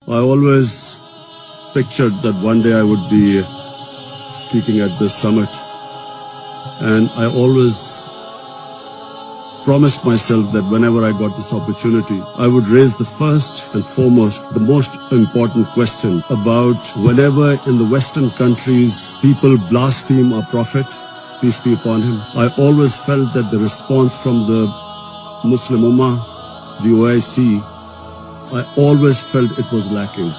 I always pictured that one day I would be speaking at this summit, and I always promised myself that whenever I got this opportunity, I would raise the first and foremost, the most important question about whenever in the Western countries people blaspheme our Prophet, peace be upon him. I always felt that the response from the Muslim Ummah, the OIC, I always felt it was lacking.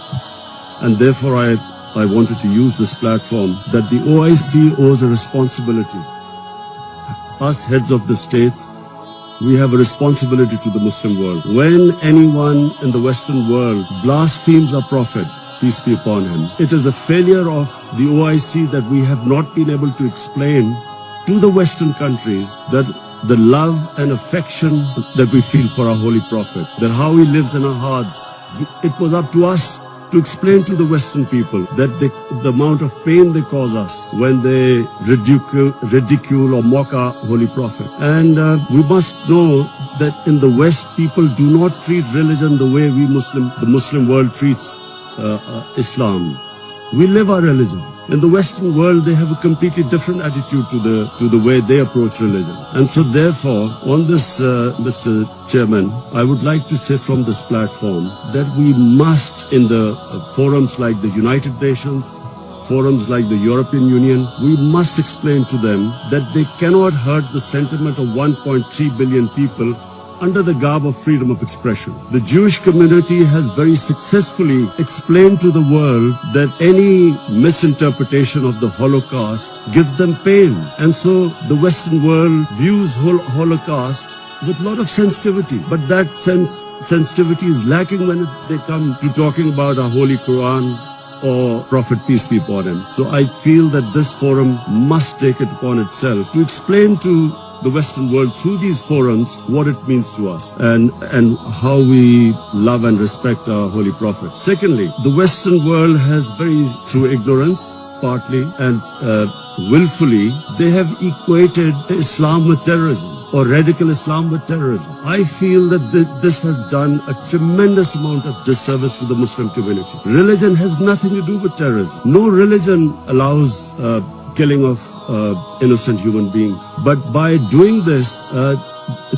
And therefore I wanted to use this platform that the OIC owes a responsibility. Us heads of the states, we have a responsibility to the Muslim world. When anyone in the Western world blasphemes our Prophet, peace be upon him, it is a failure of the OIC that we have not been able to explain to the Western countries that the love and affection that we feel for our Holy Prophet, that how he lives in our hearts, it was up to us to explain to the Western people that the amount of pain they cause us when they ridicule or mock our Holy Prophet. And we must know that in the West, people do not treat religion the way the Muslim world treats Islam. We live our religion. In the Western world, they have a completely different attitude to the way they approach religion. And so therefore, on this, Mr. Chairman, I would like to say from this platform that we must, in the forums like the United Nations, forums like the European Union, we must explain to them that they cannot hurt the sentiment of 1.3 billion people under the garb of freedom of expression. The Jewish community has very successfully explained to the world that any misinterpretation of the Holocaust gives them pain. And so the Western world views Holocaust with a lot of sensitivity. But that sensitivity is lacking when they come to talking about our Holy Quran or Prophet, peace be upon him. So I feel that this forum must take it upon itself to explain to the Western world through these forums what it means to us and how we love and respect our Holy Prophet. Secondly, the Western world has through ignorance, partly, and willfully, they have equated Islam with terrorism or radical Islam with terrorism. I feel that this has done a tremendous amount of disservice to the Muslim community. Religion has nothing to do with terrorism. No religion allows killing of innocent human beings. But by doing this,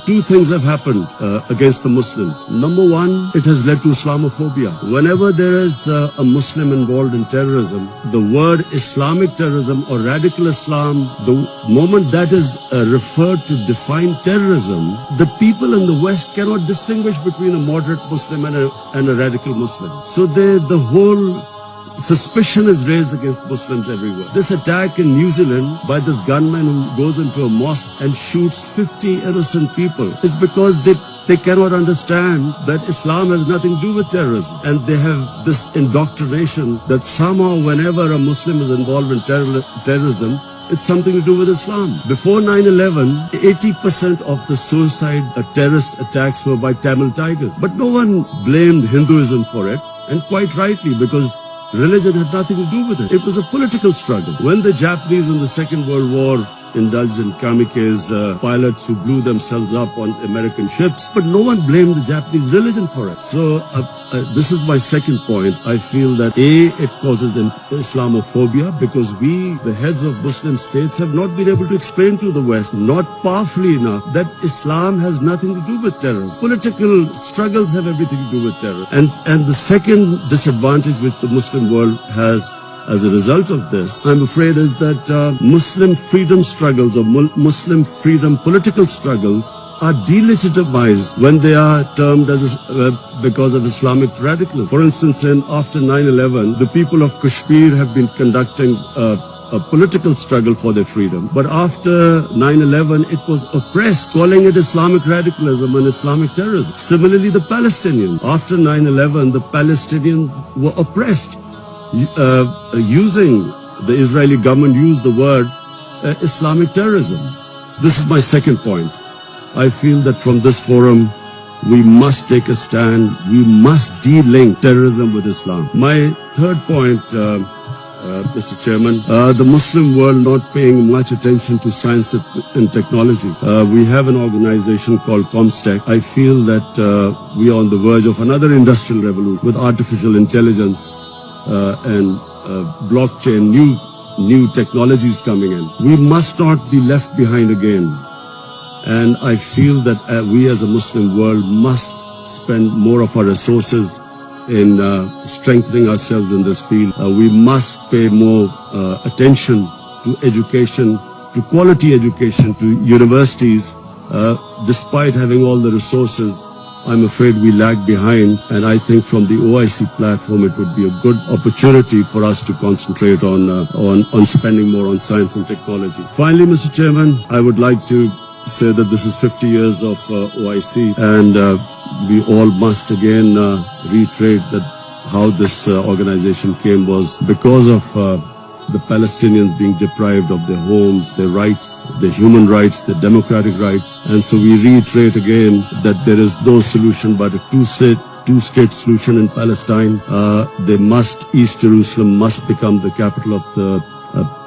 two things have happened against the Muslims. Number one, it has led to Islamophobia. Whenever there is a Muslim involved in terrorism, the word Islamic terrorism or radical Islam, the moment that is referred to define terrorism, the people in the West cannot distinguish between a moderate Muslim and a radical Muslim. So the whole suspicion is raised against Muslims everywhere. This attack in New Zealand by this gunman who goes into a mosque and shoots 50 innocent people is because they cannot understand that Islam has nothing to do with terrorism. And they have this indoctrination that somehow whenever a Muslim is involved in terrorism, it's something to do with Islam. Before 9/11, 80% of the suicide terrorist attacks were by Tamil Tigers. But no one blamed Hinduism for it, and quite rightly, because religion had nothing to do with it. It was a political struggle. When the Japanese in the Second World War indulged in kamikaze pilots who blew themselves up on American ships, but no one blamed the Japanese religion for it. So this is my second point. I feel that it causes Islamophobia because we, the heads of Muslim states, have not been able to explain to the West, not powerfully enough, that Islam has nothing to do with terrorism. Political struggles have everything to do with terror. And the second disadvantage which the Muslim world has as a result of this, I'm afraid, is that Muslim freedom struggles or Muslim freedom political struggles are delegitimized when they are termed as because of Islamic radicalism. For instance, after 9/11, the people of Kashmir have been conducting a political struggle for their freedom. But after 9/11, it was oppressed, calling it Islamic radicalism and Islamic terrorism. Similarly, the Palestinians. After 9/11, the Palestinians were oppressed. The Israeli government used the word Islamic terrorism. This is my second point. I feel that from this forum, we must take a stand. We must de-link terrorism with Islam. My third point Mr. Chairman. The Muslim world not paying much attention to science and technology. We have an organization called Comstech. I feel that we are on the verge of another industrial revolution with artificial intelligence and blockchain, new technologies coming in. We must not be left behind again. And I feel that we as a Muslim world must spend more of our resources in strengthening ourselves in this field. We must pay more attention to education, to quality education, to universities. Despite having all the resources, I'm afraid we lag behind, and I think from the OIC platform it would be a good opportunity for us to concentrate on spending more on science and technology. Finally, Mr. Chairman, I would like to say that this is 50 years of OIC, and we all must again reiterate that how this organization came was because of the Palestinians being deprived of their homes, their rights, their human rights, their democratic rights. And so we reiterate again that there is no solution but a two-state solution in Palestine. East Jerusalem must become the capital of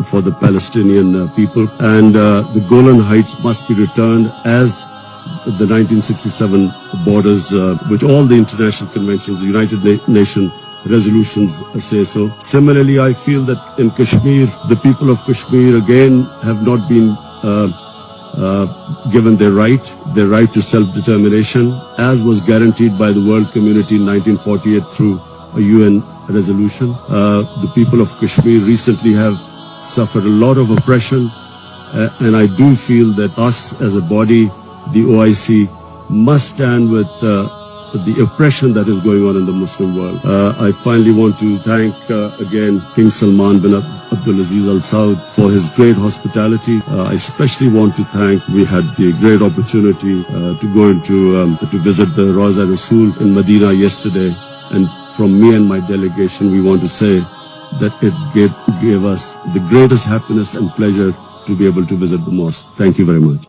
for the Palestinian people, and the Golan Heights must be returned as the 1967 borders, which all the international conventions, the United Nations resolutions say so. Similarly, I feel that in Kashmir, the people of Kashmir again have not been given their right to self-determination, as was guaranteed by the world community in 1948 through a UN resolution. The people of Kashmir recently have suffered a lot of oppression, and I do feel that us as a body, the OIC, must stand with the oppression that is going on in the Muslim world. I finally want to thank again King Salman bin Abdulaziz Al Saud for his great hospitality. I especially want to thank, we had the great opportunity to go to visit the Rawza Rasul in Medina yesterday, and from me and my delegation, we want to say that it gave us the greatest happiness and pleasure to be able to visit the mosque. Thank you very much.